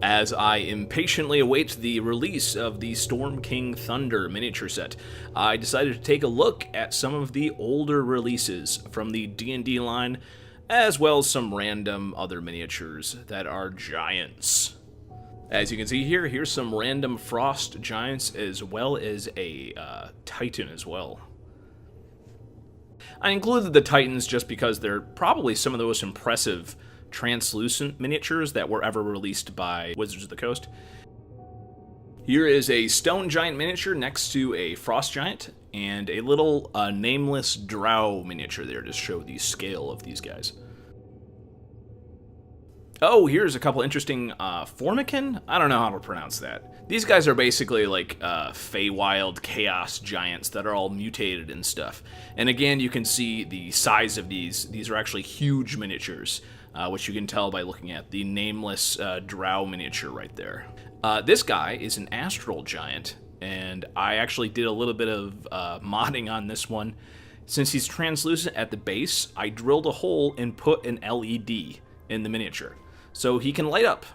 As I impatiently await the release of the Storm King Thunder miniature set, I decided to take a look at some of the older releases from the D&D line, as well as some random other miniatures that are giants. As you can see here, here's some random frost giants as well as a titan as well. I included the titans just because they're probably some of the most impressive translucent miniatures that were ever released by Wizards of the Coast. Here is a stone giant miniature next to a frost giant, and a little nameless drow miniature there to show the scale of these guys. Oh, here's a couple interesting Formican? I don't know how to pronounce that. These guys are basically like Feywild Chaos giants that are all mutated and stuff. And again, you can see the size of these. These are actually huge miniatures, which you can tell by looking at the nameless drow miniature right there. This guy is an astral giant, and I actually did a little bit of modding on this one. Since he's translucent at the base, I drilled a hole and put an LED in the miniature, so he can light up,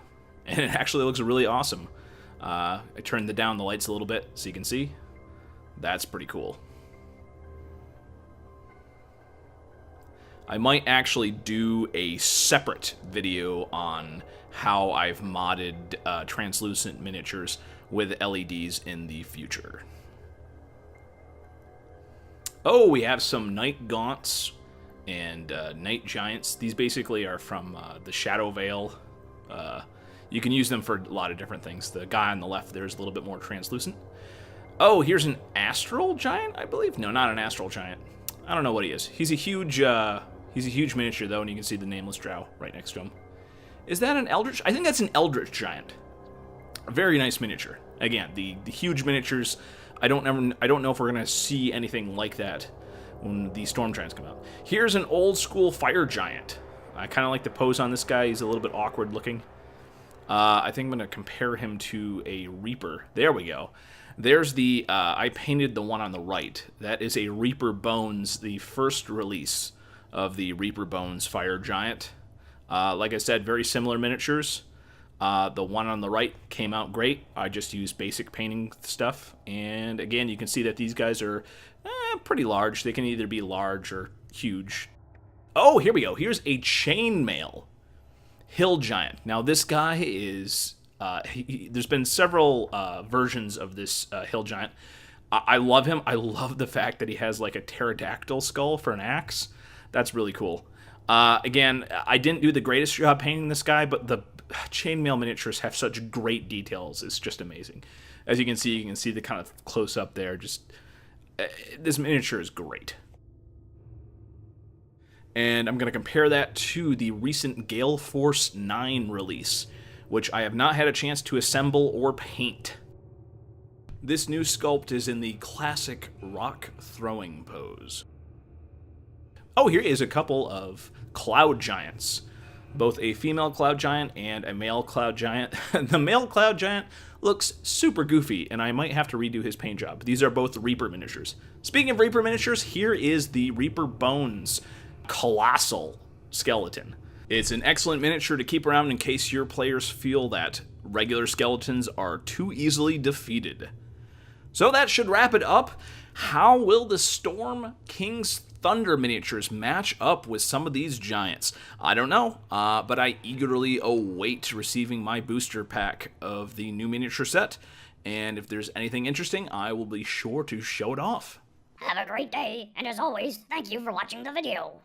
and it actually looks really awesome. I turned down the lights a little bit so you can see. That's pretty cool. I might actually do a separate video on how I've modded translucent miniatures with LEDs in the future. Oh, we have some Night Gaunts and Night Giants. These basically are from the Shadow Veil. You can use them for a lot of different things. The guy on the left there is a little bit more translucent. Oh, here's an Astral Giant, I believe? No, not an Astral Giant. I don't know what he is. He's a huge miniature, though, and you can see the nameless drow right next to him. Is that an Eldritch? I think that's an Eldritch Giant. A very nice miniature. Again, the huge miniatures, I don't know if we're going to see anything like that when the Storm Giants come out. Here's an old school Fire Giant. I kind of like the pose on this guy. He's a little bit awkward looking. I think I'm going to compare him to a Reaper. There we go. There's the, I painted the one on the right. That is a Reaper Bones, the first release of the Reaper Bones Fire Giant. Like I said, very similar miniatures. The one on the right came out great. I just used basic painting stuff. And again, you can see that these guys are pretty large. They can either be large or huge. Oh, here we go. Here's a Chainmail Hill Giant. Now, this guy is... there's been several versions of this Hill Giant. I love him. I love the fact that he has like a pterodactyl skull for an axe. That's really cool. Again, I didn't do the greatest job painting this guy, but the chainmail miniatures have such great details. It's just amazing. As you can see the kind of close up there. Just this miniature is great. And I'm going to compare that to the recent Gale Force 9 release, which I have not had a chance to assemble or paint. This new sculpt is in the classic rock throwing pose. Oh, here is a couple of Cloud Giants. Both a female Cloud Giant and a male Cloud Giant. The male Cloud Giant looks super goofy, and I might have to redo his paint job. These are both Reaper miniatures. Speaking of Reaper miniatures, here is the Reaper Bones Colossal Skeleton. It's an excellent miniature to keep around in case your players feel that regular skeletons are too easily defeated. So that should wrap it up. How will the Storm King's Thunder miniatures match up with some of these giants? I don't know, but I eagerly await receiving my booster pack of the new miniature set. And if there's anything interesting, I will be sure to show it off. Have a great day, and as always, thank you for watching the video.